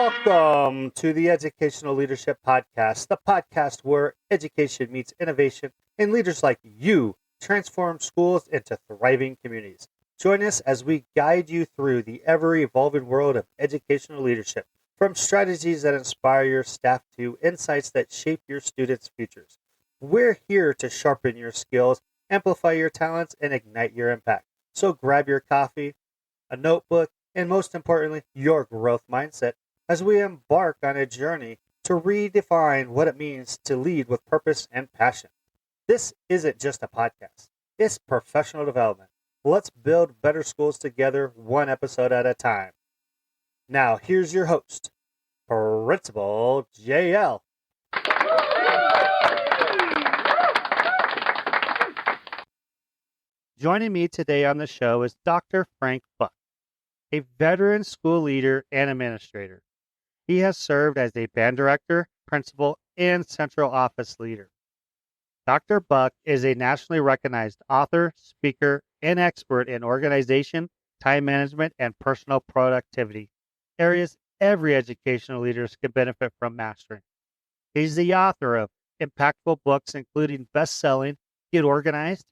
Welcome to the Educational Leadership Podcast, the podcast where education meets innovation and leaders like you transform schools into thriving communities. Join us as we guide you through the ever-evolving world of educational leadership, from strategies that inspire your staff to insights that shape your students' futures. We're here to sharpen your skills, amplify your talents, and ignite your impact. So grab your coffee, a notebook, and most importantly, your growth mindset as we embark on a journey to redefine what it means to lead with purpose and passion. This isn't just a podcast, it's professional development. Let's build better schools together, one episode at a time. Now, here's your host, Principal JL. Joining me today on the show is Dr. Frank Buck, a veteran school leader and administrator. He has served as a band director, principal, and central office leader. Dr. Buck is a nationally recognized author, speaker, and expert in organization, time management, and personal productivity, areas every educational leader can benefit from mastering. He's the author of impactful books, including best-selling Get Organized,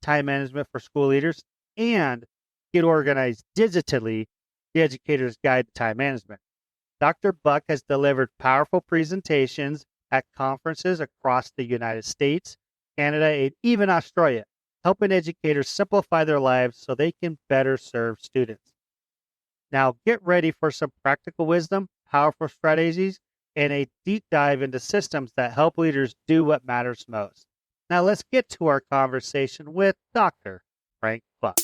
Time Management for School Leaders, and Get Organized Digitally, The Educator's Guide to Time Management. Dr. Buck has delivered powerful presentations at conferences across the United States, Canada, and even Australia, helping educators simplify their lives so they can better serve students. Now, get ready for some practical wisdom, powerful strategies, and a deep dive into systems that help leaders do what matters most. Now, let's get to our conversation with Dr. Frank Buck.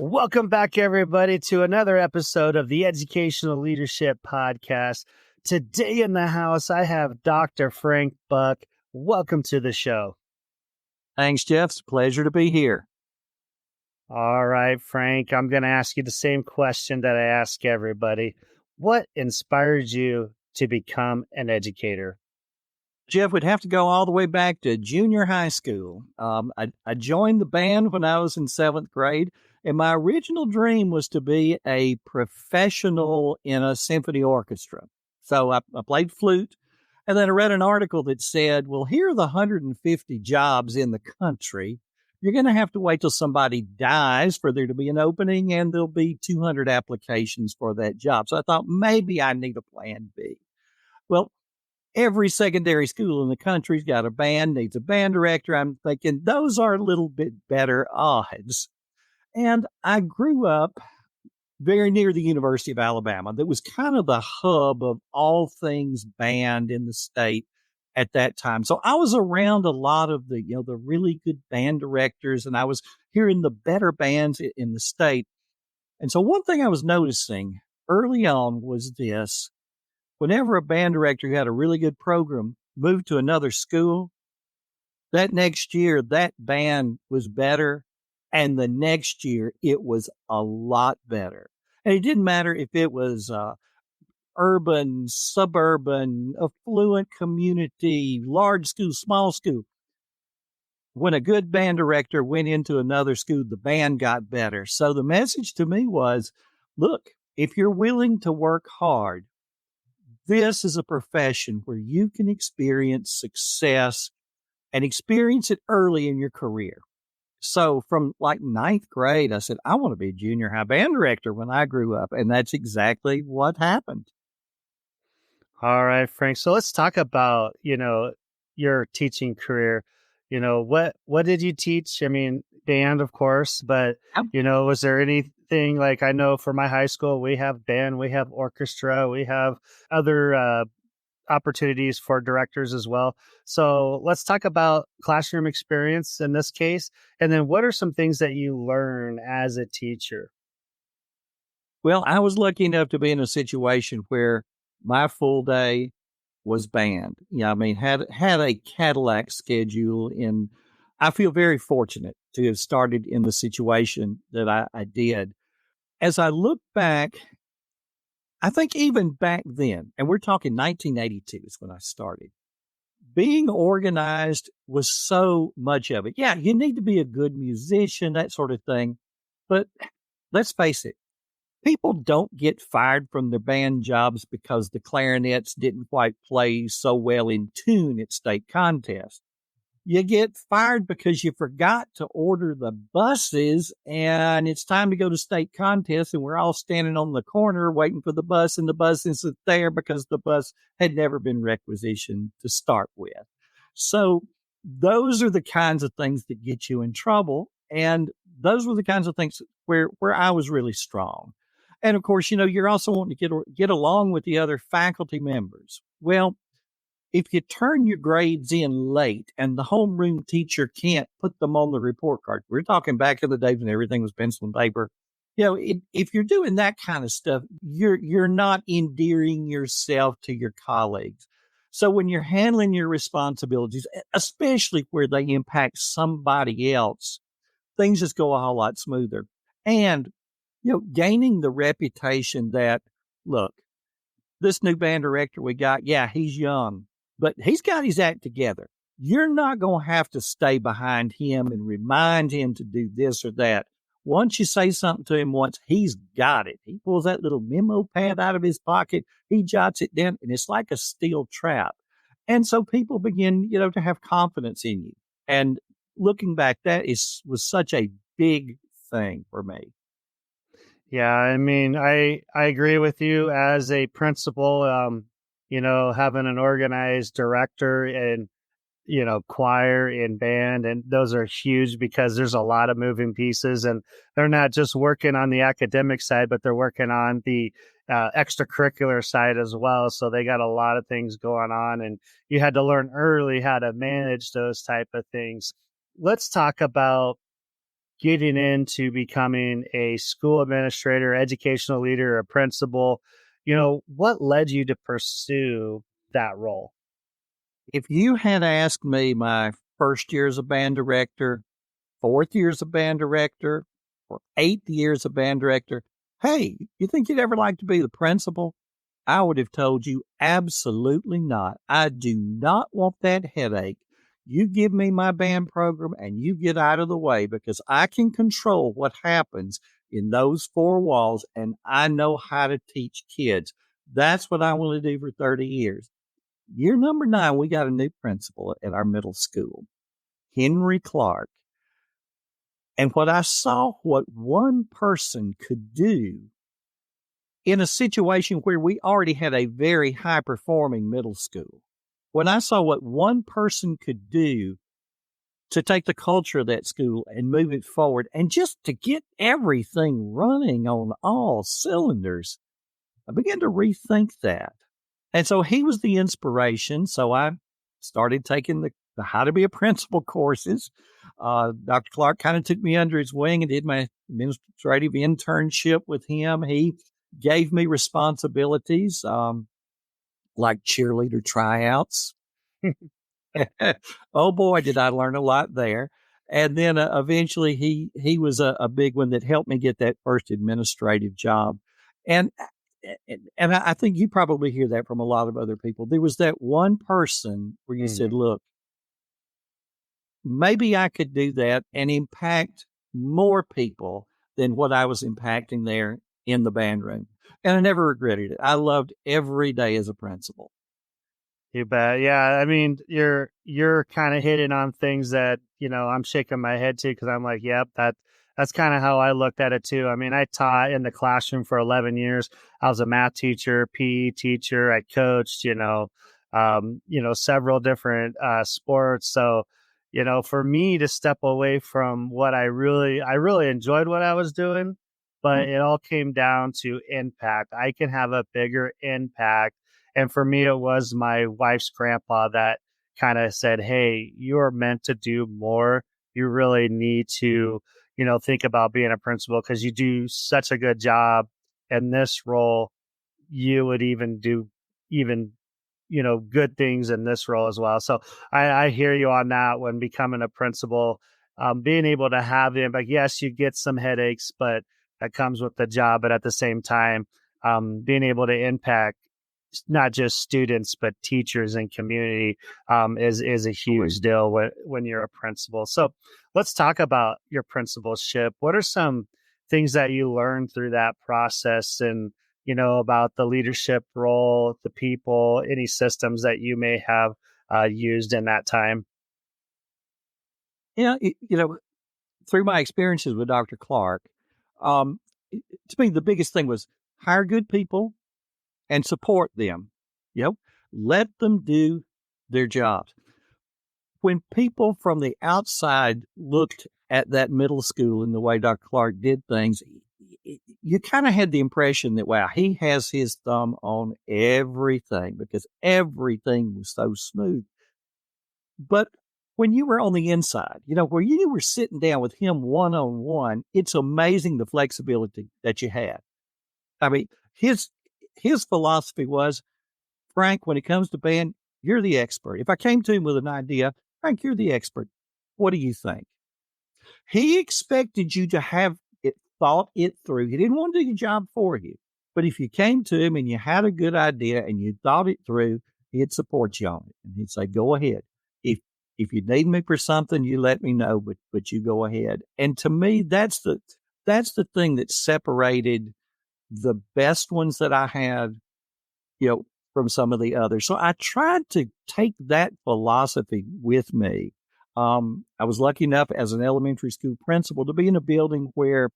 Welcome back, everybody, to another episode of the Educational Leadership Podcast. Today in the house, I have Dr. Frank Buck. Welcome to the show. Thanks, Jeff. It's a pleasure to be here. All right, Frank, I'm going to ask you the same question that I ask everybody. What inspired you to become an educator? Jeff, we'd have to go all the way back to junior high school. I joined the band when I was in 7th grade, and my original dream was to be a professional in a symphony orchestra. So I played flute, and then I read an article that said, well, here are the 150 jobs in the country. You're going to have to wait till somebody dies for there to be an opening, and there'll be 200 applications for that job. So I thought maybe I need a plan B. Well, every secondary school in the country's got a band, needs a band director. I'm thinking those are a little bit better odds. And I grew up very near the University of Alabama. That was kind of the hub of all things band in the state at that time. So I was around a lot of the really good band directors, and I was hearing the better bands in the state. And so one thing I was noticing early on was this. Whenever a band director who had a really good program moved to another school, that next year, that band was better. And the next year, it was a lot better. And it didn't matter if it was urban, suburban, affluent community, large school, small school. When a good band director went into another school, the band got better. So the message to me was, look, if you're willing to work hard, this is a profession where you can experience success and experience it early in your career. So from like 9th grade, I said, I want to be a junior high band director when I grew up. And that's exactly what happened. All right, Frank. So let's talk about, your teaching career. What did you teach? I mean, band, of course, but, was there anything like, I know for my high school, we have band, we have orchestra, we have other opportunities for directors as well. So let's talk about classroom experience in this case. And then what are some things that you learn as a teacher? Well, I was lucky enough to be in a situation where my full day was band. Had a Cadillac schedule, and I feel very fortunate to have started in the situation that I did. As I look back, I think even back then, and we're talking 1982 is when I started, being organized was so much of it. Yeah, you need to be a good musician, that sort of thing. But let's face it, people don't get fired from their band jobs because the clarinets didn't quite play so well in tune at state contests. You get fired because you forgot to order the buses and it's time to go to state contests and we're all standing on the corner waiting for the bus and the bus isn't there because the bus had never been requisitioned to start with. So those are the kinds of things that get you in trouble. And those were the kinds of things where I was really strong. And of course, you're also wanting to get along with the other faculty members. Well, if you turn your grades in late and the homeroom teacher can't put them on the report card, we're talking back in the days when everything was pencil and paper. If you're doing that kind of stuff, you're not endearing yourself to your colleagues. So when you're handling your responsibilities, especially where they impact somebody else, things just go a whole lot smoother. And gaining the reputation that, look, this new band director we got, yeah, he's young, but he's got his act together. You're not going to have to stay behind him and remind him to do this or that. Once you say something to him once, he's got it. He pulls that little memo pad out of his pocket. He jots it down, and it's like a steel trap. And so people begin, to have confidence in you. And looking back, was such a big thing for me. Yeah, I mean, I agree with you as a principal. Having an organized director and choir and band, and those are huge because there's a lot of moving pieces, and they're not just working on the academic side, but they're working on the extracurricular side as well. So they got a lot of things going on, and you had to learn early how to manage those type of things. Let's talk about getting into becoming a school administrator, educational leader, a principal. What led you to pursue that role? If you had asked me my first year as a band director, fourth year as a band director, or eighth year as a band director, hey, you think you'd ever like to be the principal? I would have told you absolutely not. I do not want that headache. You give me my band program and you get out of the way because I can control what happens in those four walls and I know how to teach kids. That's what I want to do for 30 years. Year number 9, we got a new principal at our middle school, Henry Clark. And what I saw what one person could do in a situation where we already had a very high performing middle school, when I saw what one person could do to take the culture of that school and move it forward and just to get everything running on all cylinders, I began to rethink that. And so he was the inspiration. So I started taking the how to be a principal courses. Dr. Clark kind of took me under his wing and did my administrative internship with him. He gave me responsibilities like cheerleader tryouts. Oh boy, did I learn a lot there. And then eventually he was a big one that helped me get that first administrative job. And and I think you probably hear that from a lot of other people. There was that one person where you said, look, maybe I could do that and impact more people than what I was impacting there in the band room. And I never regretted it. I loved every day as a principal. You bet. Yeah, I mean, you're kind of hitting on things that I'm shaking my head to because I'm like, yep, that's kind of how I looked at it too. I mean, I taught in the classroom for 11 years. I was a math teacher, PE teacher. I coached, several different sports. So, for me to step away from what I really enjoyed what I was doing, but it all came down to impact. I can have a bigger impact. And for me, it was my wife's grandpa that kind of said, hey, you're meant to do more. You really need to, think about being a principal because you do such a good job in this role. You would even do even, good things in this role as well. So I hear you on that when becoming a principal, being able to have the impact. Yes, you get some headaches, but that comes with the job. But at the same time, being able to impact not just students but teachers and community is a huge Always. deal when you're a principal. So let's talk about your principalship. What are some things that you learned through that process, and about the leadership role, the people, any systems that you may have used in that time? Yeah, through my experiences with Dr. Clark, um, to me, the biggest thing was hire good people and support them. You know, let them do their jobs. When people from the outside looked at that middle school and the way Dr. Clark did things, you kind of had the impression that, wow, he has his thumb on everything because everything was so smooth. But when you were on the inside, where you were sitting down with him one on one, it's amazing the flexibility that you had. I mean, his his philosophy was, Frank, when it comes to band, you're the expert. If I came to him with an idea, Frank, you're the expert. What do you think? He expected you to have thought it through. He didn't want to do your job for you. But if you came to him and you had a good idea and you thought it through, he'd support you on it. And he'd say, go ahead. If if you need me for something, you let me know, but you go ahead. And to me, that's the thing that separated the best ones that I had, from some of the others. So I tried to take that philosophy with me. I was lucky enough as an elementary school principal to be in a building where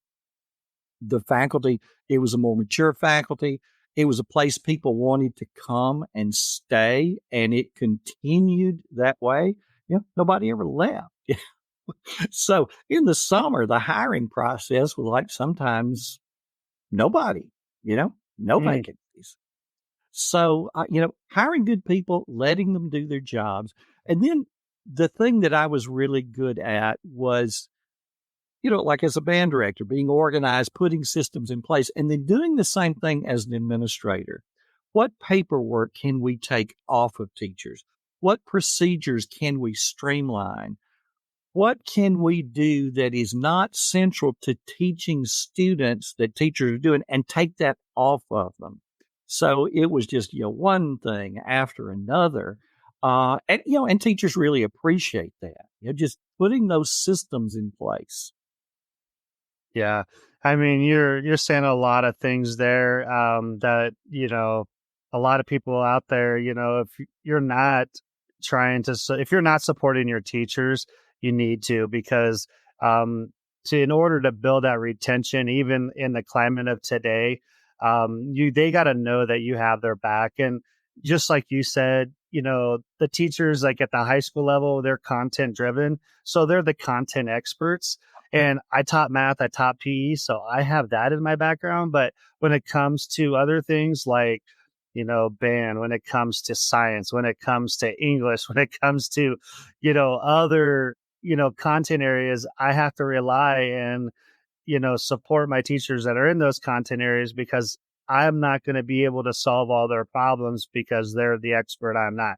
the faculty, it was a more mature faculty. It was a place people wanted to come and stay, and it continued that way. Nobody ever left. So in the summer, the hiring process was like sometimes nobody, no Mm, vacancies. So, hiring good people, letting them do their jobs. And then the thing that I was really good at was, like as a band director, being organized, putting systems in place, and then doing the same thing as an administrator. What paperwork can we take off of teachers? What procedures can we streamline? What can we do that is not central to teaching students that teachers are doing and take that off of them? So it was just, one thing after another. And teachers really appreciate that, just putting those systems in place. yeah. I mean, you're saying a lot of things there, that, a lot of people out there, if you're not if you're not supporting your teachers, you need to, because in order to build that retention, even in the climate of today, they got to know that you have their back. And just like you said, the teachers, like at the high school level, they're content driven, so they're the content experts. And I taught math, I taught PE, so I have that in my background. But when it comes to other things like, band, when it comes to science, when it comes to English, when it comes to, other, content areas, I have to rely and, support my teachers that are in those content areas, because I'm not going to be able to solve all their problems because they're the expert. I'm not.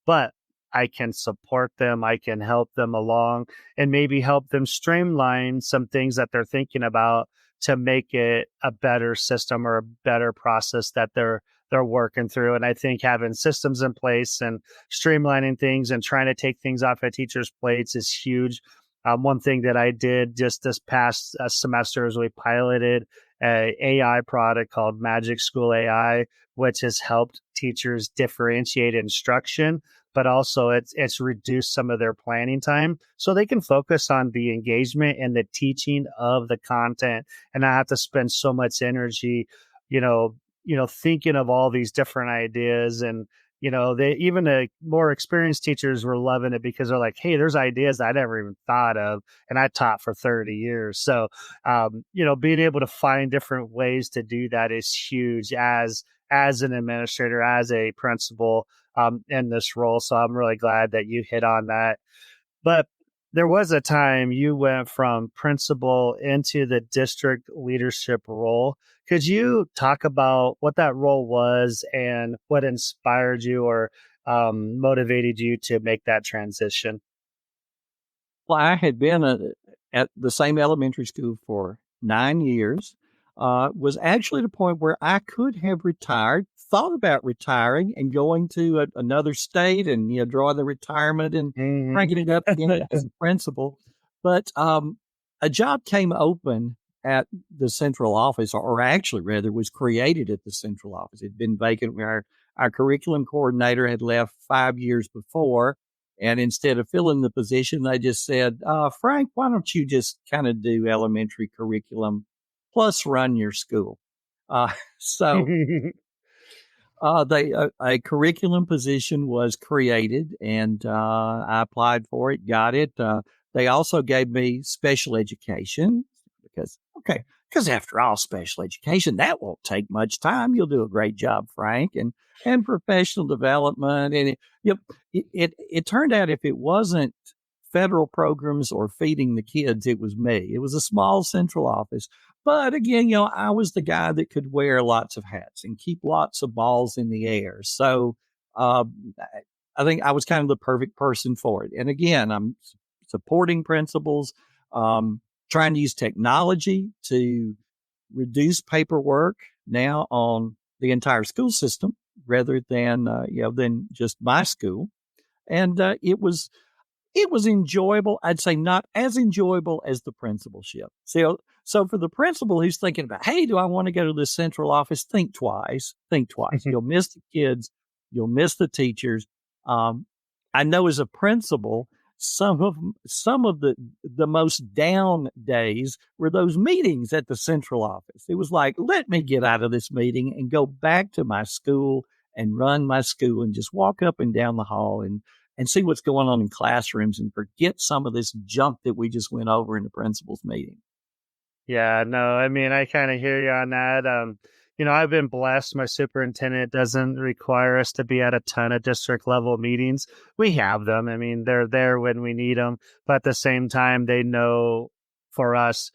But I can support them. I can help them along and maybe help them streamline some things that they're thinking about to make it a better system or a better process that they're working through. And I think having systems in place and streamlining things and trying to take things off of teachers' plates is huge. One thing that I did just this past semester is we piloted a AI product called Magic School AI, which has helped teachers differentiate instruction, but also it's reduced some of their planning time so they can focus on the engagement and the teaching of the content and not have to spend so much energy, you know, thinking of all these different ideas. And they, even the more experienced teachers were loving it because they're like, hey, there's ideas I never even thought of, and I taught for 30 years. So being able to find different ways to do that is huge as an administrator, as a principal, in this role. So I'm really glad that you hit on that. But there was a time you went from principal into the district leadership role. Could you talk about what that role was and what inspired you or motivated you to make that transition? Well, I had been at the same elementary school for 9 years. Was actually at a point where I could have retired thought about retiring and going to another state and, drawing the retirement and Mhm. cranking it up again as a principal. But a job came open at the central office, or actually, rather, was created at the central office. It had been vacant. Our curriculum coordinator had left 5 years before. And instead of filling the position, they just said, Frank, why don't you just kind of do elementary curriculum plus run your school? Uh, so a curriculum position was created, and I applied for it, got it. They also gave me special education because after all, special education that won't take much time. You'll do a great job, Frank, and professional development. And it turned out if it wasn't federal programs or feeding the kids, it was me. It was a small central office. But again, I was the guy that could wear lots of hats and keep lots of balls in the air. So uh, I think I was kind of the perfect person for it. And again, I'm supporting principals, trying to use technology to reduce paperwork now on the entire school system rather than just my school. And it was enjoyable. I'd say not as enjoyable as the principalship. So for the principal who's thinking about, hey, do I want to go to the central office? Think twice. Think twice. You'll miss the kids. You'll miss the teachers. Um, I know as a principal, some of the most down days were those meetings at the central office. It was like, let me get out of this meeting and go back to my school and run my school and just walk up and down the hall and see what's going on in classrooms and forget some of this junk that we just went over in the principal's meeting. Yeah, no, I mean, I kind of hear you on that. I've been blessed. My superintendent doesn't require us to be at a ton of district level meetings. We have them. I mean, they're there when we need them, but at the same time, they know for us,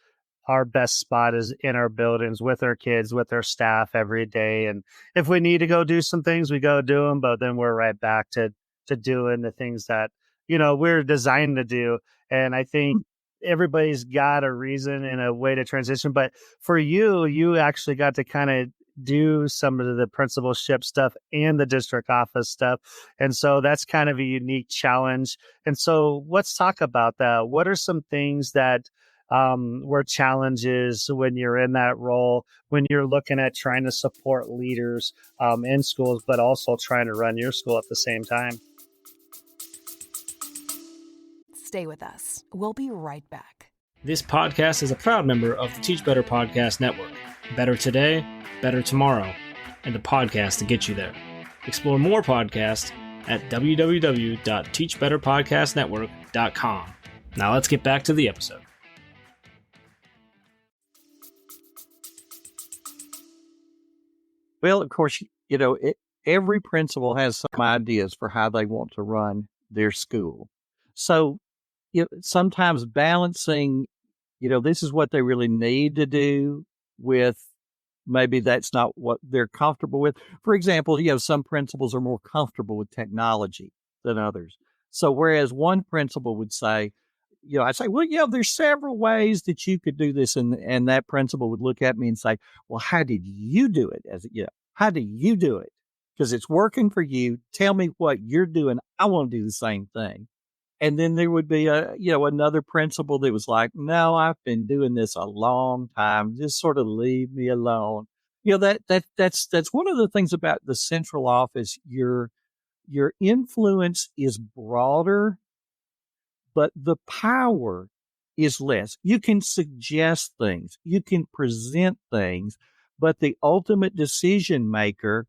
our best spot is in our buildings with our kids, with our staff every day. And if we need to go do some things, we go do them, but then we're right back to doing the things that, we're designed to do. And I think everybody's got a reason and a way to transition. But for you, you actually got to kind of do some of the principalship stuff and the district office stuff. And so that's kind of a unique challenge. And so let's talk about that. What are some things that were challenges when you're in that role, when you're looking at trying to support leaders in schools, but also trying to run your school at the same time? Stay with us. We'll be right back. This podcast is a proud member of the Teach Better Podcast Network. Better today, better tomorrow, and the podcast to get you there. Explore more podcasts at www.teachbetterpodcastnetwork.com. Now let's get back to the episode. Well, of course, every principal has some ideas for how they want to run their school. So sometimes balancing, this is what they really need to do with maybe that's not what they're comfortable with. For example, some principals are more comfortable with technology than others. So whereas one principal would say, I'd say, well, there's several ways that you could do this. And that principal would look at me and say, well, how did you do it? How do you do it? Because it's working for you. Tell me what you're doing. I want to do the same thing. And then there would be another principal that was like, no, I've been doing this a long time. Just sort of leave me alone. That's one of the things about the central office. Your influence is broader, but the power is less. You can suggest things, you can present things, but the ultimate decision maker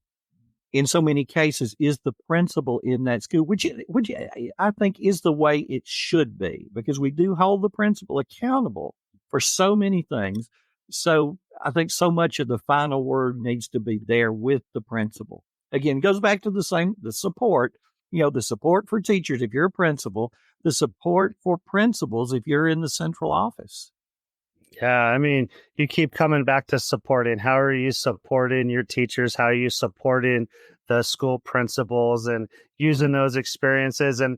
in so many cases is the principal in that school, which I think is the way it should be, because we do hold the principal accountable for so many things. So I think so much of the final word needs to be there with the principal. Again, it goes back to the support, the support for teachers if you're a principal, the support for principals if you're in the central office. Yeah, I mean, you keep coming back to supporting. How are you supporting your teachers? How are you supporting the school principals and using those experiences? And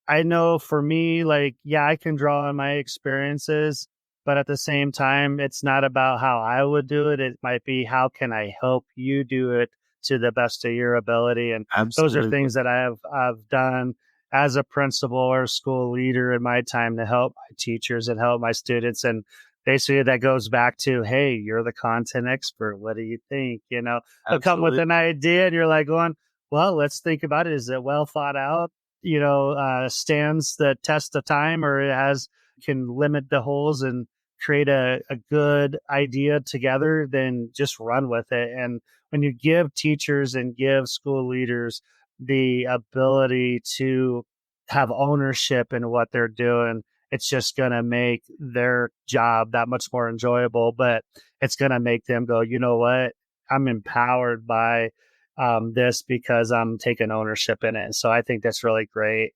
I know for me, I can draw on my experiences, but at the same time, it's not about how I would do it. It might be how can I help you do it to the best of your ability. And those are Absolutely. things that I've done as a principal or school leader in my time to help my teachers and help my students. And basically that goes back to, hey, you're the content expert. What do you think? They'll come with Absolutely. an idea and you're like going, well, let's think about it. Is it well thought out? Stands the test of time, or can limit the holes and create a good idea together, then just run with it. And when you give teachers and give school leaders the ability to have ownership in what they're doing, it's just going to make their job that much more enjoyable, but it's going to make them go, you know what? I'm empowered by this because I'm taking ownership in it. So I think that's really great.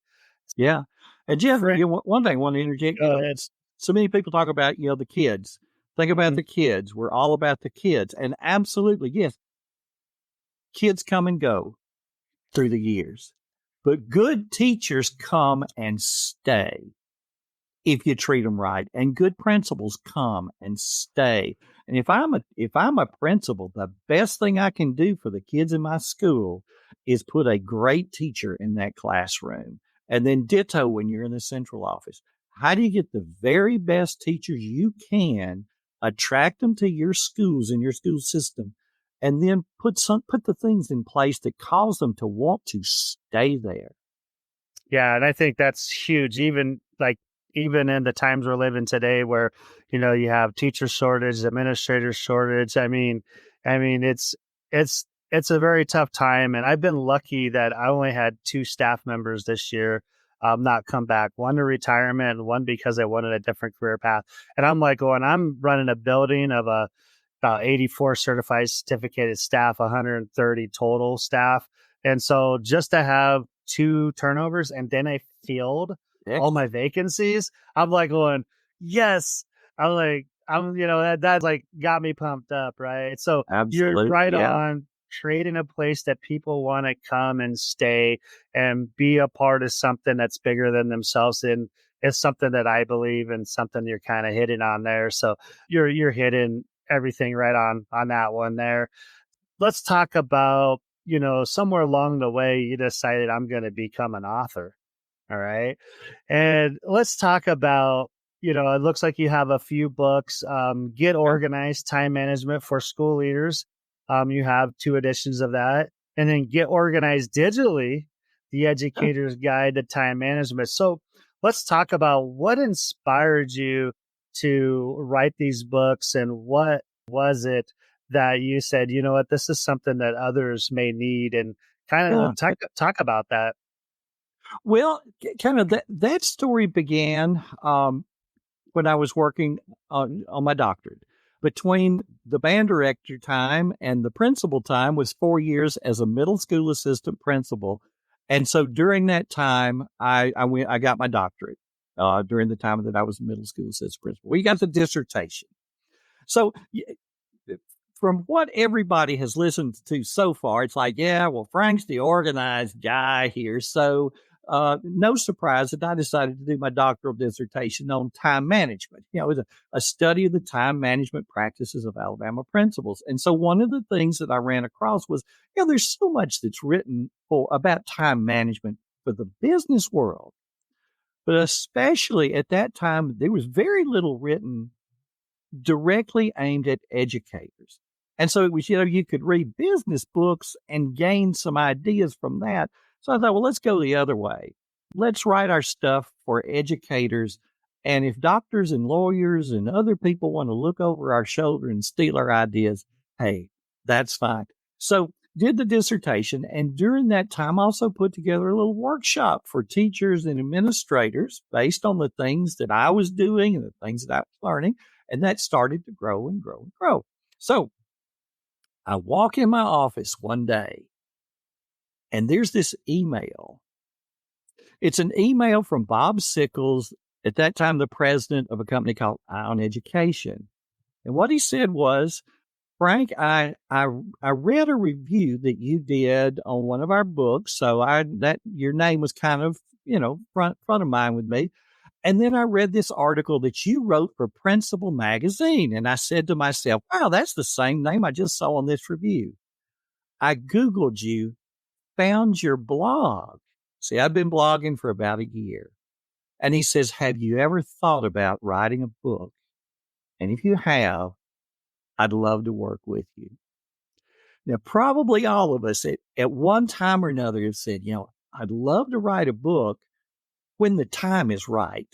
Yeah. And Jeff, Frank, one thing I want to interject, go ahead. so many people talk about, the kids. Think about the kids. We're all about the kids. And absolutely, yes, kids come and go through the years, but good teachers come and stay if you treat them right, and good principals come and stay. And if I'm a principal, the best thing I can do for the kids in my school is put a great teacher in that classroom. And then ditto when you're in the central office. How do you get the very best teachers you can, attract them to your schools and your school system, and then put the things in place that cause them to want to stay there? Yeah, and I think that's huge. Even in the times we're living today, where you have teacher shortage, administrator shortage. It's a very tough time, and I've been lucky that I only had 2 staff members this year not come back. One to retirement, and one because they wanted a different career path. And I'm like, I'm running a building of about 84 certified certificated staff, 130 total staff. And so just to have 2 turnovers and then I filled all my vacancies, I'm like going, yes. That like got me pumped up, right? So you're Absolutely. right Yeah. on, creating a place that people want to come and stay and be a part of something that's bigger than themselves. And it's something that I believe in, something you're kind of hitting on there. So you're hitting everything right on that one there. Let's talk about, somewhere along the way, you decided I'm going to become an author. All right. And let's talk about, it looks like you have a few books. Get Organized, Time Management for School Leaders. You have 2 editions of that. And then Get Organized Digitally, The Educator's Guide to Time Management. So let's talk about what inspired you to write these books, and what was it that you said, you know what, this is something that others may need, and kind Yeah. of talk about that. Well, kind of that story began when I was working on my doctorate. Between the band director time and the principal time was 4 years as a middle school assistant principal. And so during that time, I got my doctorate during the time that I was a middle school assistant principal. We got the dissertation. So from what everybody has listened to so far, it's like, yeah, well, Frank's the organized guy here. So no surprise that I decided to do my doctoral dissertation on time management. It was a study of the time management practices of Alabama principals. And so one of the things that I ran across was, there's so much that's written about time management for the business world. But especially at that time, there was very little written directly aimed at educators. And so it was, you could read business books and gain some ideas from that. So I thought, well, let's go the other way. Let's write our stuff for educators. And if doctors and lawyers and other people want to look over our shoulder and steal our ideas, hey, that's fine. So did the dissertation. And during that time, also put together a little workshop for teachers and administrators based on the things that I was doing and the things that I was learning. And that started to grow and grow and grow. So I walk in my office one day and there's this email. It's an email from Bob Sickles, at that time the president of a company called Ion Education. And what he said was, Frank, I read a review that you did on one of our books. So your name was kind of, front of mind with me. And then I read this article that you wrote for Principal Magazine. And I said to myself, wow, that's the same name I just saw on this review. I Googled you, found your blog. See, I've been blogging for about a year. And he says, have you ever thought about writing a book? And if you have, I'd love to work with you. Now, probably all of us at one time or another have said, I'd love to write a book when the time is right.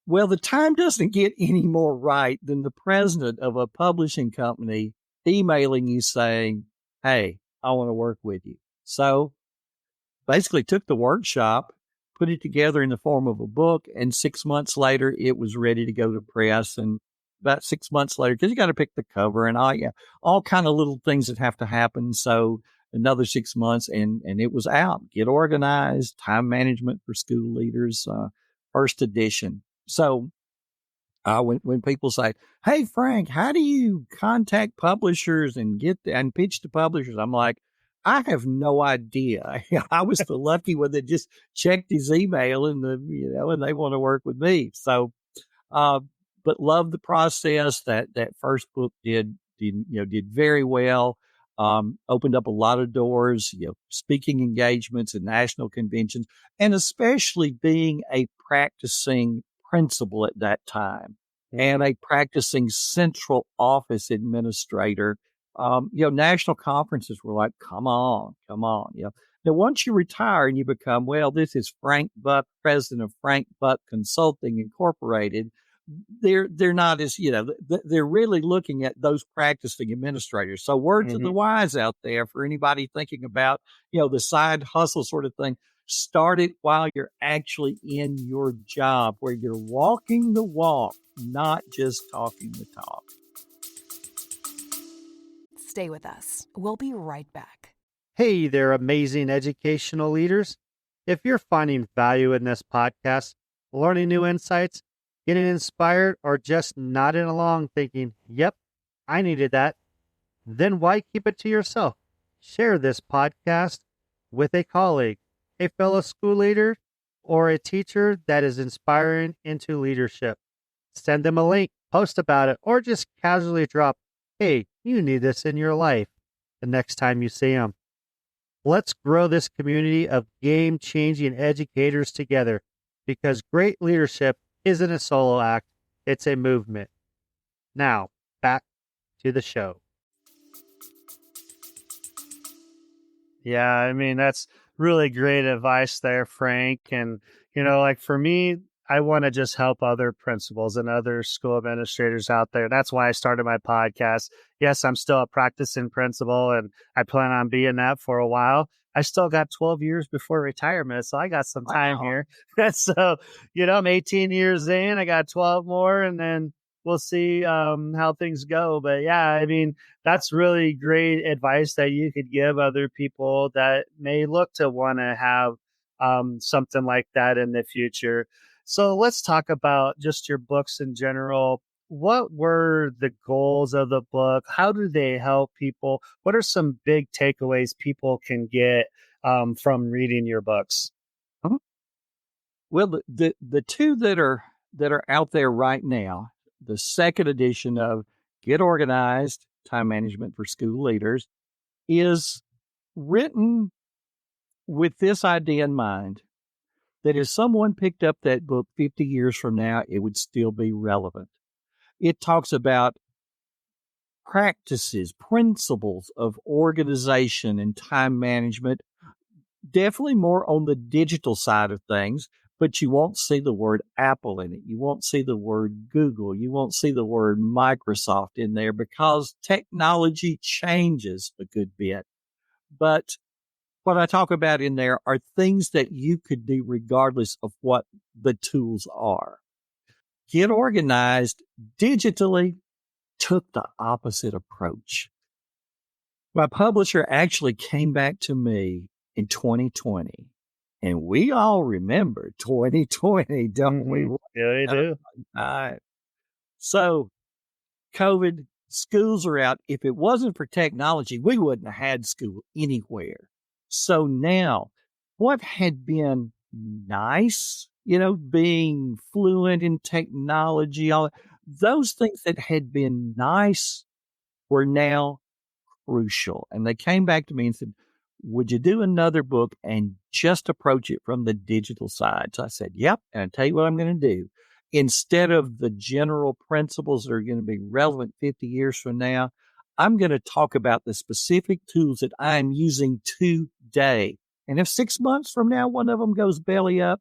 Well, the time doesn't get any more right than the president of a publishing company emailing you saying, hey, I want to work with you. So basically took the workshop, put it together in the form of a book, and 6 months later, it was ready to go to press. And about 6 months later, because you got to pick the cover and all kind of little things that have to happen. So another 6 months, and it was out. Get Organized, Time Management for School Leaders, first edition. So when people say, hey, Frank, how do you contact publishers and and pitch to publishers? I'm like, I have no idea. I was the lucky one that just checked his email and and they want to work with me. So, but love the process. That first book did very well. Opened up a lot of doors, speaking engagements and national conventions, and especially being a practicing principal at that time and a practicing central office administrator. National conferences were like, come on. Now, once you retire and you become, this is Frank Buck, president of Frank Buck Consulting Incorporated, they're not as, they're really looking at those practicing administrators. So word to the wise out there for anybody thinking about, the side hustle sort of thing, start it while you're actually in your job, where you're walking the walk, not just talking the talk. Stay with us. We'll be right back. Hey there, amazing educational leaders. If you're finding value in this podcast, learning new insights, getting inspired, or just nodding along thinking, yep, I needed that, then why keep it to yourself? Share this podcast with a colleague, a fellow school leader, or a teacher that is inspiring into leadership. Send them a link, post about it, or just casually drop, hey, you need this in your life the next time you see them. Let's grow this community of game-changing educators together, because great leadership isn't a solo act, it's a movement. Now, back to the show. Yeah, I mean, that's really great advice there, Frank. And, like for me, I want to just help other principals and other school administrators out there. That's why I started my podcast. Yes, I'm still a practicing principal and I plan on being that for a while. I still got 12 years before retirement, so I got some time here. So, I'm 18 years in, I got 12 more, and then we'll see how things go. But yeah, I mean, that's really great advice that you could give other people that may look to want to have something like that in the future. So let's talk about just your books in general. What were the goals of the book? How do they help people? What are some big takeaways people can get from reading your books? Well, the two that are out there right now, the second edition of Get Organized, Time Management for School Leaders, is written with this idea in mind, that if someone picked up that book 50 years from now, it would still be relevant. It talks about practices, principles of organization and time management, definitely more on the digital side of things, but you won't see the word Apple in it. You won't see the word Google. You won't see the word Microsoft in there, because technology changes a good bit. But what I talk about in there are things that you could do regardless of what the tools are. Get Organized digitally took the opposite approach. My publisher actually came back to me in 2020, and we all remember 2020, don't we? Yeah, we do. So COVID, schools are out. If it wasn't for technology, we wouldn't have had school anywhere. So now, what had been nice, being fluent in technology, all those things that had been nice were now crucial. And they came back to me and said, would you do another book and just approach it from the digital side? So I said, yep. And I tell you what I'm going to do. Instead of the general principles that are going to be relevant 50 years from now, I'm going to talk about the specific tools that I'm using today. And if 6 months from now, one of them goes belly up,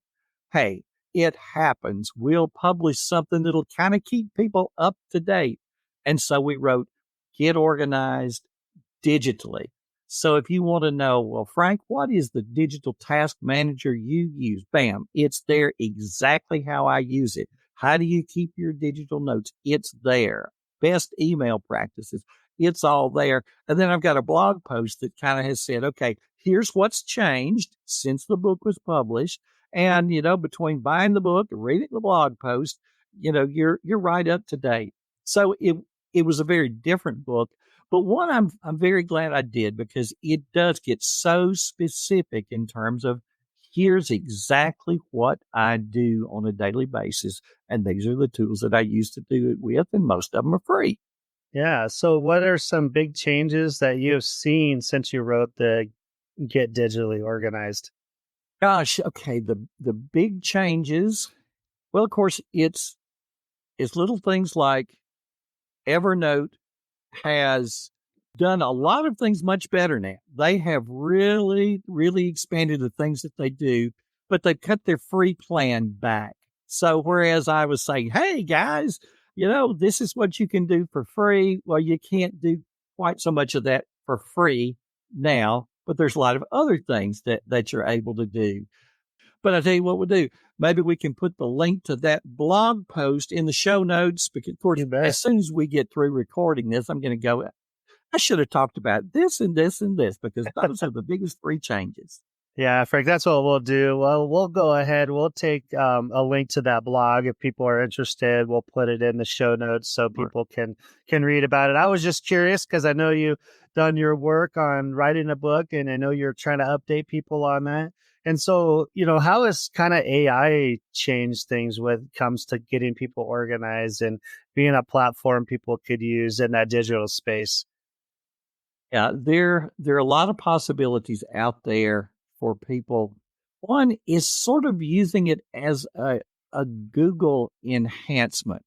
hey, it happens. We'll publish something that'll kind of keep people up to date. And so we wrote Get Organized Digitally. So if you want to know, well, Frank, what is the digital task manager you use? Bam, it's there exactly how I use it. How do you keep your digital notes? It's there. Best email practices. It's all there. And then I've got a blog post that kind of has said, okay, here's what's changed since the book was published. And, between buying the book and reading the blog post, you're right up to date. So it was a very different book, but one I'm very glad I did, because it does get so specific in terms of here's exactly what I do on a daily basis. And these are the tools that I use to do it with. And most of them are free. Yeah. So, what are some big changes that you've seen since you wrote the Get Digitally Organized? Gosh, okay. The big changes. Well, of course, it's little things like Evernote has done a lot of things much better now. They have really, really expanded the things that they do, but they've cut their free plan back. So whereas I was saying, hey guys, this is what you can do for free. Well, you can't do quite so much of that for free now, but there's a lot of other things that you're able to do. But I tell you what we'll do. Maybe we can put the link to that blog post in the show notes, because, of course, as soon as we get through recording this, I'm going to go, I should have talked about this and this and this, because those are the biggest three changes. Yeah, Frank, that's what we'll do. Well, we'll go ahead. We'll take a link to that blog. If people are interested, we'll put it in the show notes so people can read about it. I was just curious because I know you've done your work on writing a book, and I know you're trying to update people on that. And so, how has kind of AI changed things when it comes to getting people organized and being a platform people could use in that digital space? Yeah, there are a lot of possibilities out there for people. One is sort of using it as a Google enhancement.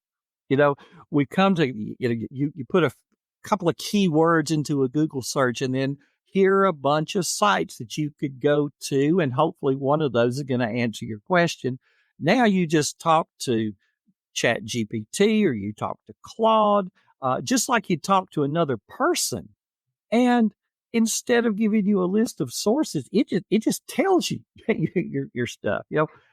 We come to, you put a couple of keywords into a Google search, and then here are a bunch of sites that you could go to, and hopefully one of those is going to answer your question. Now you just talk to Chat GPT, or you talk to Claude, just like you talk to another person. And instead of giving you a list of sources, it just tells you your stuff.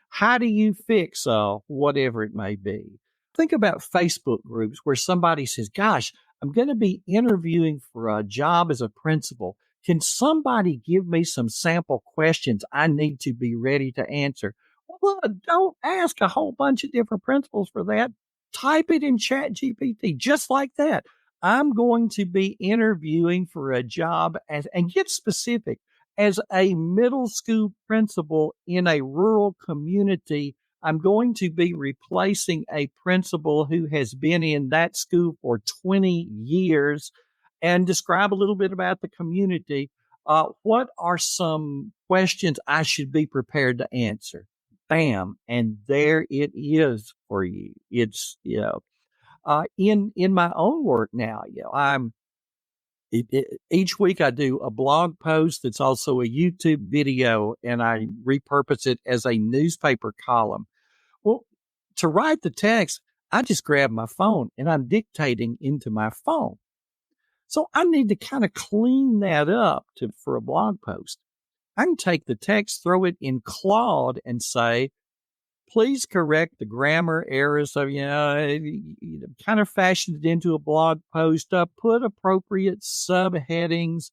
How do you fix whatever it may be? Think about Facebook groups where somebody says, gosh, I'm going to be interviewing for a job as a principal. Can somebody give me some sample questions I need to be ready to answer? Well, don't ask a whole bunch of different principals for that. Type it in Chat GPT, just like that. I'm going to be interviewing for a job and get specific, as a middle school principal in a rural community. I'm going to be replacing a principal who has been in that school for 20 years, and describe a little bit about the community. What are some questions I should be prepared to answer? Bam. And there it is for you. It's, in my own work now, each week I do a blog post that's also a YouTube video, and I repurpose it as a newspaper column. Well, to write the text, I just grab my phone and I'm dictating into my phone. So I need to kind of clean that up for a blog post. I can take the text, throw it in Claude, and say, please correct the grammar errors of, kind of fashion it into a blog post, put appropriate subheadings.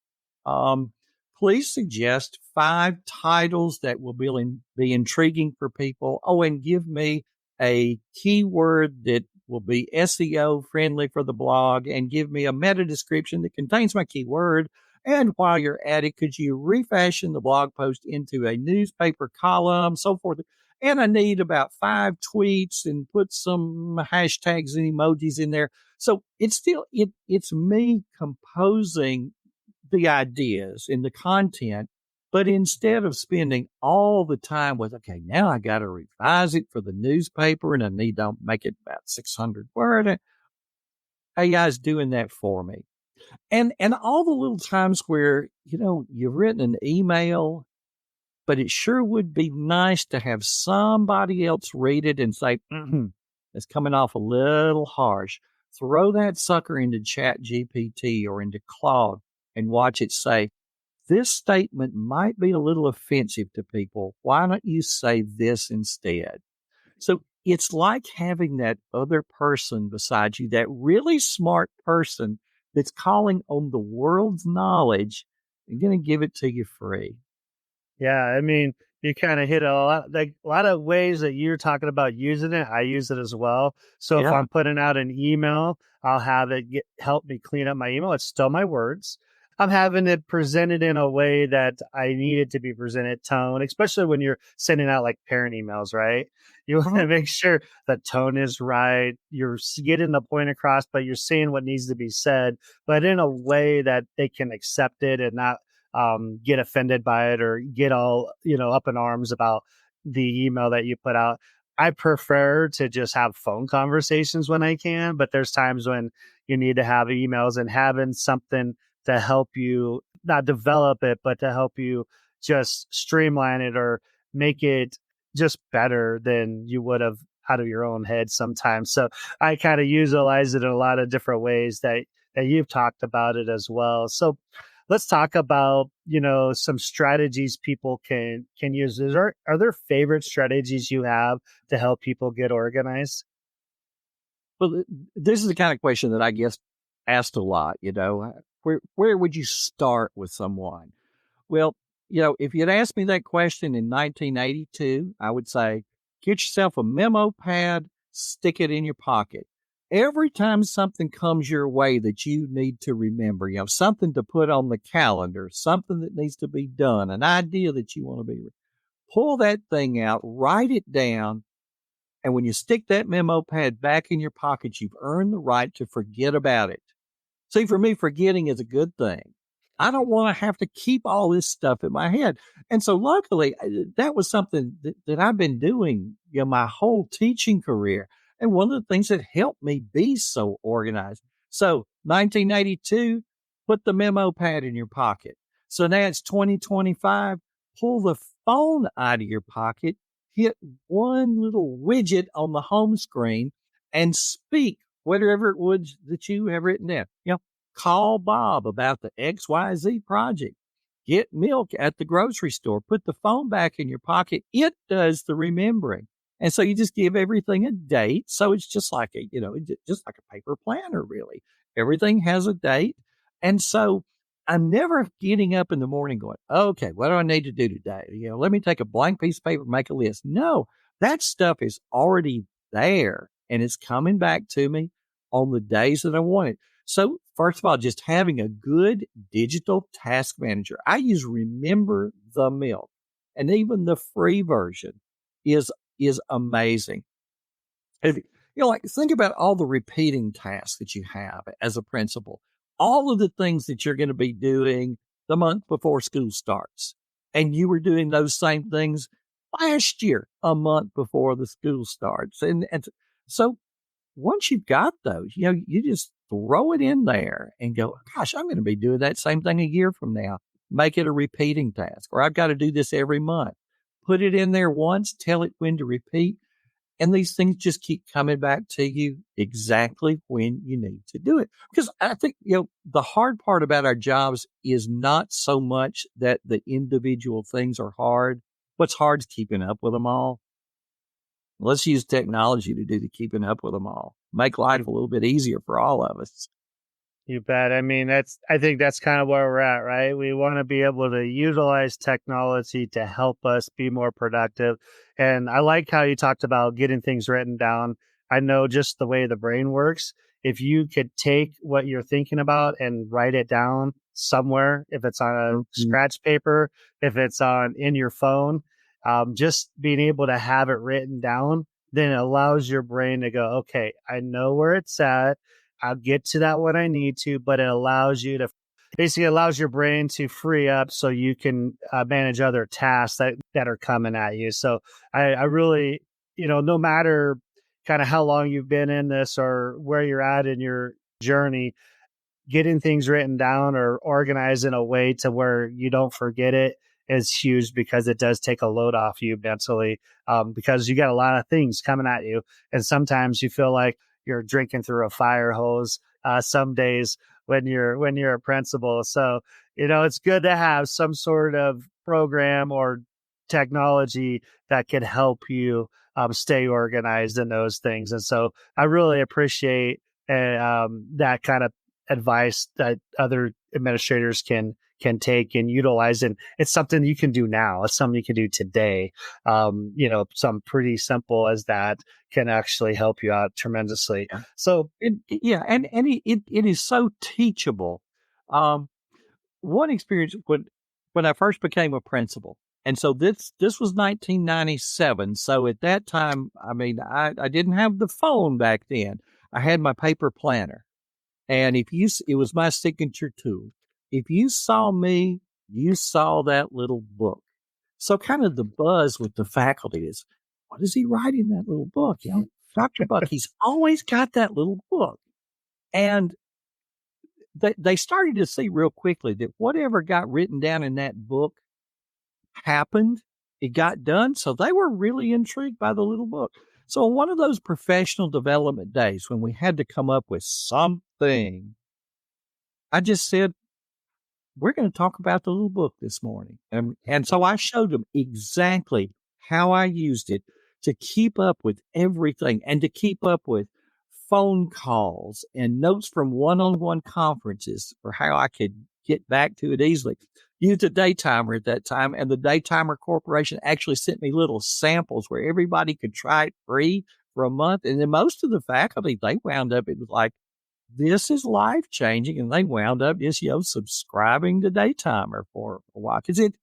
Please suggest 5 titles that will be intriguing for people. Oh, and give me a keyword that will be SEO friendly for the blog, and give me a meta description that contains my keyword. And while you're at it, could you refashion the blog post into a newspaper column, so forth? And I need about 5 tweets, and put some hashtags and emojis in there. So it's still, it's me composing the ideas and the content, but instead of spending all the time with, okay, now I got to revise it for the newspaper and I need to make it about 600 words. AI's doing that for me. And all the little times where, you've written an email, but it sure would be nice to have somebody else read it and say, it's coming off a little harsh. Throw that sucker into Chat GPT or into Claude and watch it say, this statement might be a little offensive to people. Why don't you say this instead? So it's like having that other person beside you, that really smart person that's calling on the world's knowledge and going to give it to you free. Yeah, I mean, you kind of hit a lot of ways that you're talking about using it. I use it as well. So if Yeah. I'm putting out an email, I'll have it help me clean up my email. It's still my words. I'm having it presented in a way that I need it to be presented, tone, especially when you're sending out like parent emails, right? You want to make sure the tone is right. You're getting the point across, but you're saying what needs to be said, but in a way that they can accept it and not get offended by it or get all, up in arms about the email that you put out. I prefer to just have phone conversations when I can, but there's times when you need to have emails, and having something to help you not develop it, but to help you just streamline it or make it just better than you would have out of your own head sometimes. So I kind of utilize it in a lot of different ways that you've talked about it as well. So let's talk about, some strategies people can use. Are there favorite strategies you have to help people get organized? Well, this is the kind of question that I guess asked a lot, where would you start with someone? Well, if you'd asked me that question in 1982, I would say, get yourself a memo pad, stick it in your pocket. Every time something comes your way that you need to remember, something to put on the calendar, something that needs to be done, an idea that you want to be, pull that thing out, write it down. And when you stick that memo pad back in your pocket, you've earned the right to forget about it. See, for me, forgetting is a good thing. I don't want to have to keep all this stuff in my head. And so luckily, that was something that I've been doing, my whole teaching career. And one of the things that helped me be so organized. So 1982, put the memo pad in your pocket. So now it's 2025, pull the phone out of your pocket, hit one little widget on the home screen and speak whatever it was that you have written down. Call Bob about the XYZ project. Get milk at the grocery store. Put the phone back in your pocket. It does the remembering. And so you just give everything a date. So it's just like just like a paper planner, really. Everything has a date. And so I'm never getting up in the morning going, okay, what do I need to do today? Let me take a blank piece of paper, make a list. No, that stuff is already there and it's coming back to me on the days that I want it. So first of all, just having a good digital task manager. I use Remember the Milk, and even the free version is amazing. If, think about all the repeating tasks that you have as a principal, all of the things that you're going to be doing the month before school starts. And you were doing those same things last year, a month before the school starts. And so once you've got those, you just throw it in there and go, gosh, I'm going to be doing that same thing a year from now. Make it a repeating task, or I've got to do this every month. Put it in there once, tell it when to repeat. And these things just keep coming back to you exactly when you need to do it. Because I think, the hard part about our jobs is not so much that the individual things are hard. What's hard is keeping up with them all. Let's use technology to do the keeping up with them all. Make life a little bit easier for all of us. You bet. I mean, I think that's kind of where we're at, right? We want to be able to utilize technology to help us be more productive. And I like how you talked about getting things written down. I know just the way the brain works. If you could take what you're thinking about and write it down somewhere, if it's on a scratch paper, if it's in your phone, just being able to have it written down, then it allows your brain to go, okay, I know where it's at. I'll get to that when I need to, but it allows you to basically allows your brain to free up so you can manage other tasks that are coming at you. So I really, no matter kind of how long you've been in this or where you're at in your journey, getting things written down or organized in a way to where you don't forget it is huge, because it does take a load off you mentally, because you got a lot of things coming at you. And sometimes you feel like you're drinking through a fire hose some days when you're a principal. So, it's good to have some sort of program or technology that can help you stay organized in those things. And so I really appreciate that kind of advice that other administrators can take and utilize, and it's something you can do now. It's something you can do today. Something pretty simple as that can actually help you out tremendously. Yeah. So And it is so teachable. One experience when I first became a principal, and so this was 1997. So at that time, I mean, I didn't have the phone back then. I had my paper planner, and it was my signature tool. If you saw me, you saw that little book. So kind of the buzz with the faculty is, what is he writing in that little book? Dr. Buck, he's always got that little book. And they started to see real quickly that whatever got written down in that book happened. It got done. So they were really intrigued by the little book. So on one of those professional development days when we had to come up with something, I just said, we're going to talk about the little book this morning. And so I showed them exactly how I used it to keep up with everything and to keep up with phone calls and notes from one-on-one conferences for how I could get back to it easily. Used a daytimer at that time, and the Daytimer Corporation actually sent me little samples where everybody could try it free for a month. And then most of the faculty, they wound up, it was like, this is life changing. And they wound up just, subscribing to Daytimer for a while. Cause it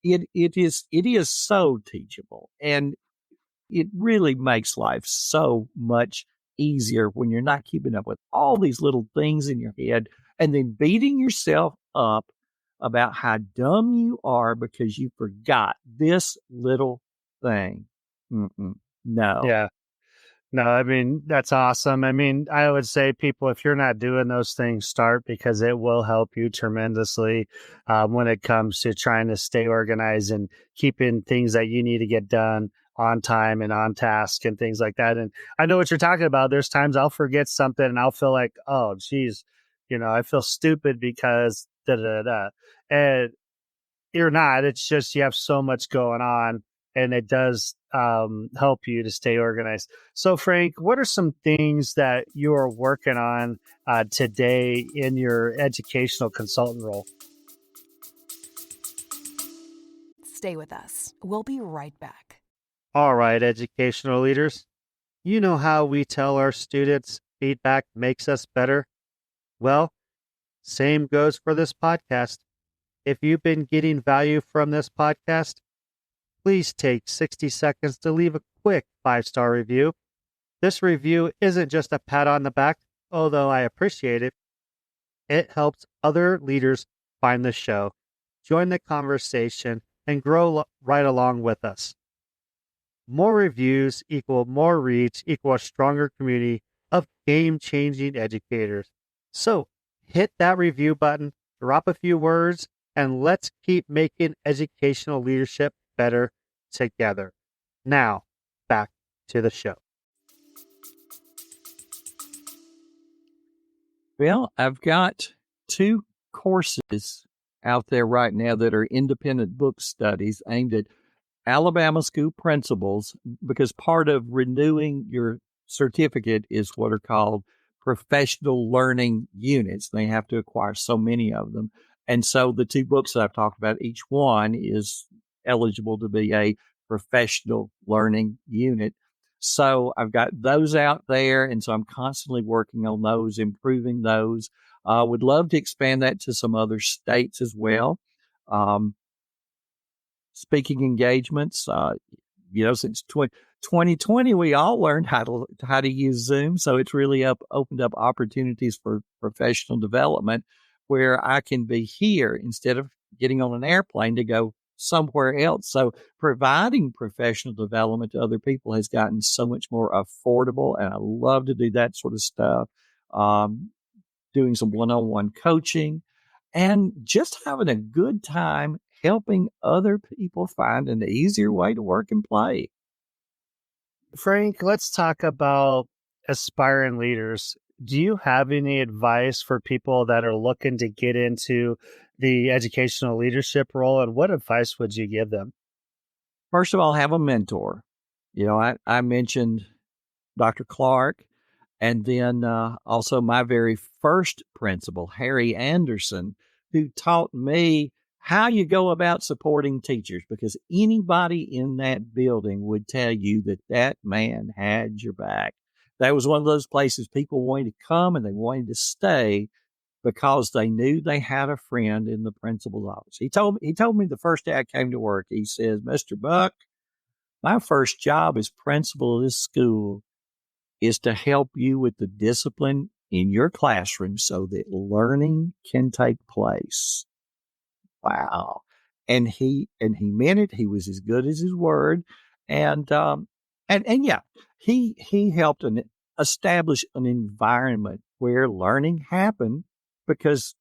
is so teachable, and it really makes life so much easier when you're not keeping up with all these little things in your head and then beating yourself up about how dumb you are because you forgot this little thing. No. yeah. No, I mean, that's awesome. I mean, I would say people, if you're not doing those things, start, because it will help you tremendously when it comes to trying to stay organized and keeping things that you need to get done on time and on task and things like that. And I know what you're talking about. There's times I'll forget something and I'll feel like, oh, geez, I feel stupid because da da da. And you're not. It's just you have so much going on, and it does help you to stay organized. So, Frank, what are some things that you are working on today in your educational consultant role? Stay with us. We'll be right back. All right, educational leaders. You know how we tell our students feedback makes us better? Well, same goes for this podcast. If you've been getting value from this podcast, please take 60 seconds to leave a quick 5-star review. This review isn't just a pat on the back, although I appreciate it. It helps other leaders find the show, join the conversation, and grow right along with us. More reviews equal more reach equal a stronger community of game-changing educators. So hit that review button, drop a few words, and let's keep making educational leadership better together. Now, back to the show. Well, I've got 2 courses out there right now that are independent book studies aimed at Alabama school principals, because part of renewing your certificate is what are called professional learning units. They have to acquire so many of them. And so the 2 books that I've talked about, each one is eligible to be a professional learning unit. So I've got those out there. And so I'm constantly working on those, improving those. Would love to expand that to some other states as well. Speaking engagements, since 2020, we all learned how to use Zoom. So it's really opened up opportunities for professional development. where I can be here instead of getting on an airplane to go somewhere else. So providing professional development to other people has gotten so much more affordable, and I love to do that sort of stuff. Doing some one-on-one coaching and just having a good time helping other people find an easier way to work and play. Frank, let's talk about aspiring leaders. Do you have any advice for people that are looking to get into the educational leadership role, and what advice would you give them? First of all, have a mentor. I mentioned Dr. Clark, and then also my very first principal, Harry Anderson, who taught me how you go about supporting teachers, because anybody in that building would tell you that that man had your back. That was one of those places people wanted to come and they wanted to stay because they knew they had a friend in the principal's office. He told me the first day I came to work, he says, "Mr. Buck, my first job as principal of this school is to help you with the discipline in your classroom so that learning can take place." Wow. And he meant it. He was as good as his word. And yeah, he helped establish an environment where learning happened because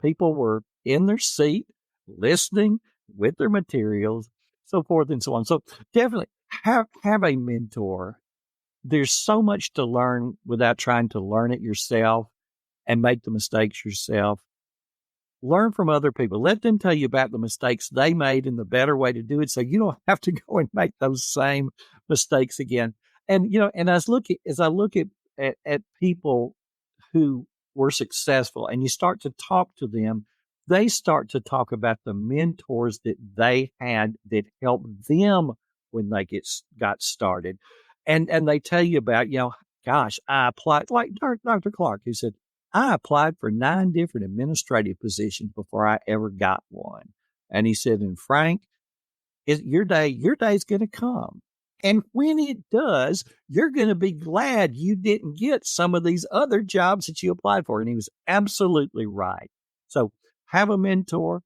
people were in their seat, listening with their materials, so forth and so on. So definitely have a mentor. There's so much to learn without trying to learn it yourself and make the mistakes yourself. Learn from other people. Let them tell you about the mistakes they made and the better way to do it, so you don't have to go and make those same mistakes again. And as I look at people who were successful, and you start to talk to them, they start to talk about the mentors that they had that helped them when they got started. And they tell you about, gosh, I applied, like Dr. Clark, who said, "I applied for 9 different administrative positions before I ever got one." And he said, "And Frank, your day's going to come. And when it does, you're going to be glad you didn't get some of these other jobs that you applied for." And he was absolutely right. So have a mentor.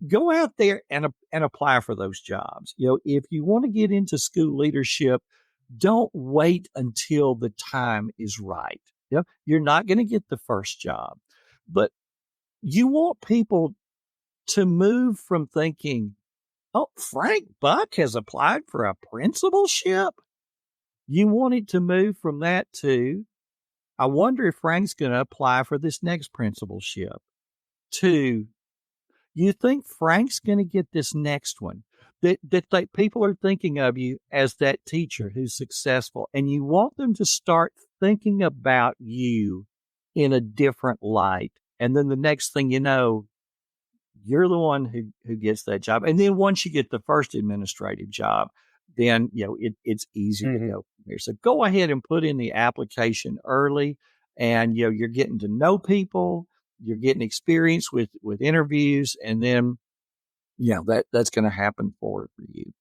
Go out there and apply for those jobs. If you want to get into school leadership, don't wait until the time is right. You're not going to get the first job, but you want people to move from thinking, "Oh, Frank Buck has applied for a principalship." You want it to move from that to, "I wonder if Frank's going to apply for this next principalship," to, "You think Frank's going to get this next one?" That people are thinking of you as that teacher who's successful, and you want them to start thinking about you in a different light. And then the next thing you know, you're the one who gets that job. And then once you get the first administrative job, then it's easier to go from there. So go ahead and put in the application early, and you're getting to know people, you're getting experience with interviews, and then that's going to happen for you.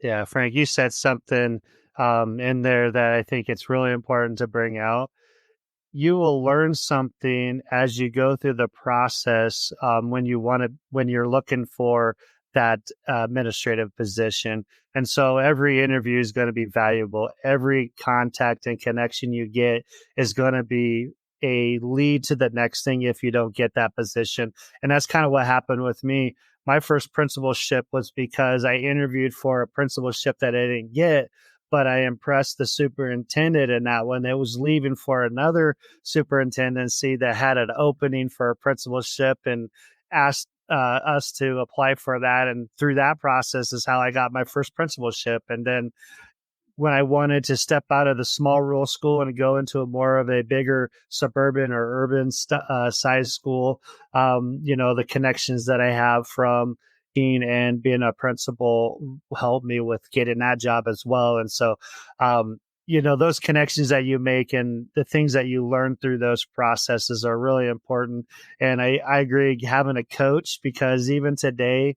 Yeah, Frank, you said something in there that I think it's really important to bring out. You will learn something as you go through the process when you're looking for that administrative position. And so every interview is going to be valuable. Every contact and connection you get is going to be a lead to the next thing if you don't get that position. And that's kind of what happened with me. My first principalship was because I interviewed for a principalship that I didn't get, but I impressed the superintendent in that one. That was leaving for another superintendency that had an opening for a principalship and asked us to apply for that. And through that process is how I got my first principalship. And then when I wanted to step out of the small rural school and go into a more of a bigger suburban or urban size school, the connections that I have from and being a principal helped me with getting that job as well. And so, those connections that you make and the things that you learn through those processes are really important. And I agree, having a coach, because even today,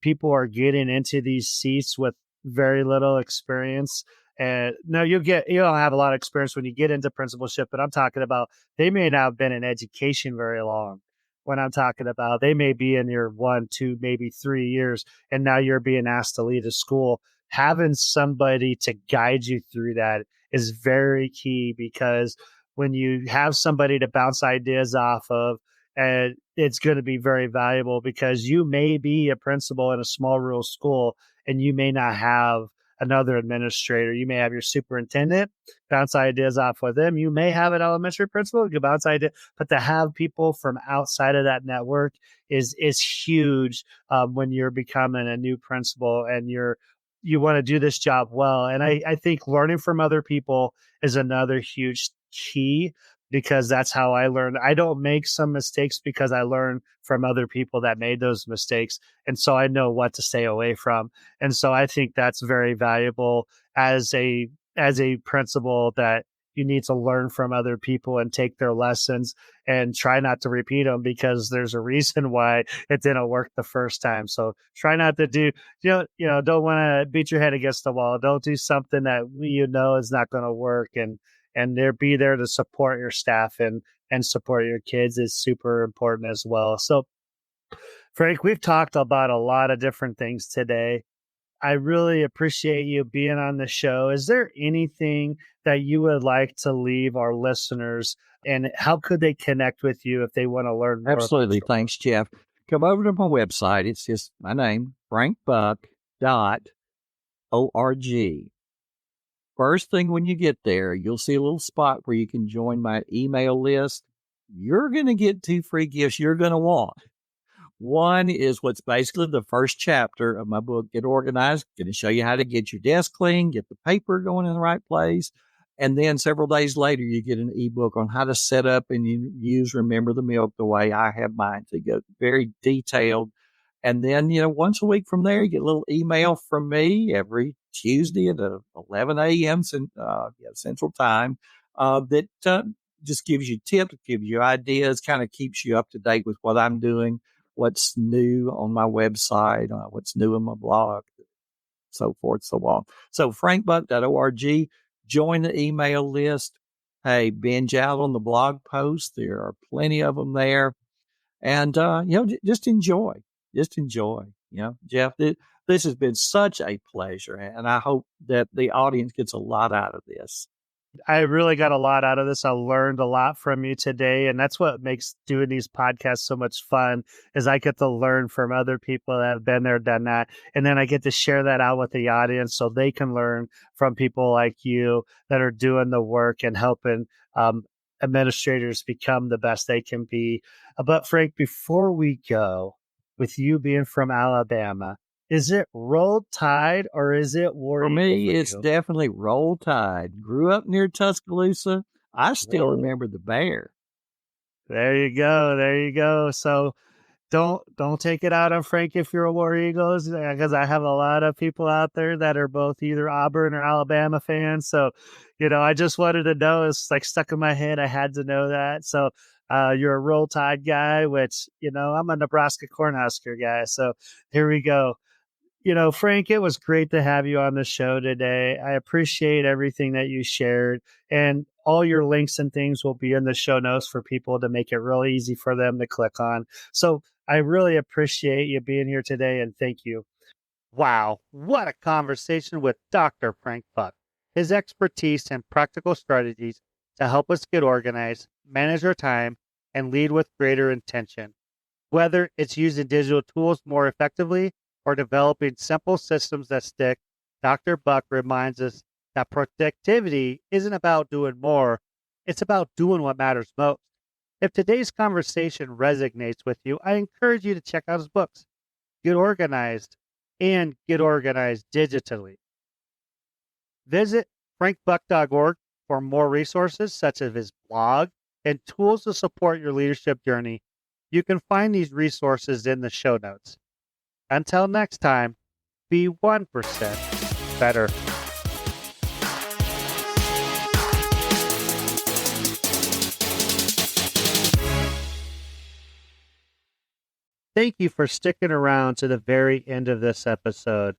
people are getting into these seats with very little experience. And no, you don't have a lot of experience when you get into principalship, but I'm talking about they may not have been in education very long. when I'm talking about. They may be in your 1, 2, maybe 3 years, and now you're being asked to lead a school. Having somebody to guide you through that is very key, because when you have somebody to bounce ideas off of, and it's going to be very valuable, because you may be a principal in a small rural school and you may not have another administrator. You may have your superintendent, bounce ideas off with them. You may have an elementary principal, you can bounce ideas, but to have people from outside of that network is huge when you're becoming a new principal and you want to do this job well. And I think learning from other people is another huge key, because that's how I learned. I don't make some mistakes because I learned from other people that made those mistakes. And so I know what to stay away from. And so I think that's very valuable as a principal, that you need to learn from other people and take their lessons and try not to repeat them, because there's a reason why it didn't work the first time. So try not to do, don't want to beat your head against the wall. Don't do something that is not going to work, and be there to support your staff and support your kids is super important as well. So Frank, we've talked about a lot of different things today. I really appreciate you being on the show. Is there anything that you would like to leave our listeners, and how could they connect with you if they want to learn more? Absolutely. Thanks, Jeff. Come over to my website. It's just my name, frankbuck.org. First thing when you get there, you'll see a little spot where you can join my email list. You're going to get 2 free gifts you're going to want. One is what's basically the first chapter of my book, Get Organized. Going to show you how to get your desk clean, get the paper going in the right place. And then several days later, you get an ebook on how to set up and use Remember the Milk the way I have mine. So you get very detailed. And then, once a week from there, you get a little email from me every Tuesday at 11 a.m. Central Time that just gives you tips, gives you ideas, kind of keeps you up to date with what I'm doing, what's new on my website, what's new in my blog, so forth, so on. So frankbuck.org, join the email list. Hey, binge out on the blog posts. There are plenty of them there. And, just enjoy. Just enjoy. Jeff, this has been such a pleasure. And I hope that the audience gets a lot out of this. I really got a lot out of this. I learned a lot from you today. And that's what makes doing these podcasts so much fun, is I get to learn from other people that have been there, done that. And then I get to share that out with the audience so they can learn from people like you that are doing the work and helping administrators become the best they can be. But Frank, before we go, with you being from Alabama, is it Roll Tide or is it War For Eagle me, for it's you? definitely Roll Tide. Grew up near Tuscaloosa. I still remember the bear. There you go. There you go. So don't take it out on Frank if you're a War Eagles, because I have a lot of people out there that are both either Auburn or Alabama fans. So, I just wanted to know. It's like stuck in my head. I had to know that. So you're a Roll Tide guy, which, I'm a Nebraska Cornhusker guy. So here we go. Frank, it was great to have you on the show today. I appreciate everything that you shared, and all your links and things will be in the show notes for people to make it really easy for them to click on. So I really appreciate you being here today, and thank you. Wow, what a conversation with Dr. Frank Buck. His expertise and practical strategies to help us get organized, manage our time, and lead with greater intention. Whether it's using digital tools more effectively or developing simple systems that stick, Dr. Buck reminds us that productivity isn't about doing more, it's about doing what matters most. If today's conversation resonates with you, I encourage you to check out his books, Get Organized and Get Organized Digitally. Visit frankbuck.org for more resources such as his blog and tools to support your leadership journey. You can find these resources in the show notes. Until next time, be 1% better. Thank you for sticking around to the very end of this episode.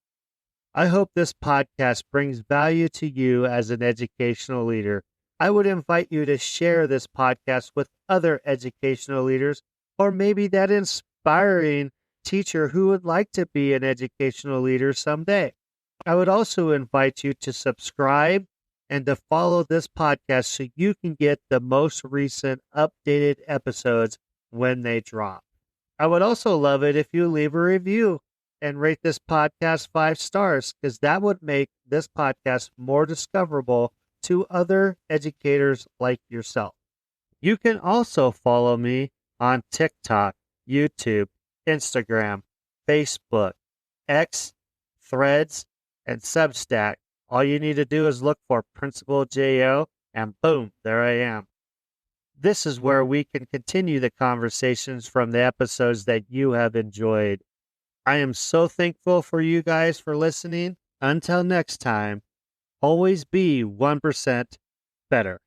I hope this podcast brings value to you as an educational leader. I would invite you to share this podcast with other educational leaders or maybe that inspiring teacher who would like to be an educational leader someday. I would also invite you to subscribe and to follow this podcast so you can get the most recent updated episodes when they drop. I would also love it if you leave a review and rate this podcast 5 stars, because that would make this podcast more discoverable to other educators like yourself. You can also follow me on TikTok, YouTube, Instagram, Facebook, X, Threads, and Substack. All you need to do is look for Principal JO, and boom, there I am. This is where we can continue the conversations from the episodes that you have enjoyed. I am so thankful for you guys for listening. Until next time, always be 1% better.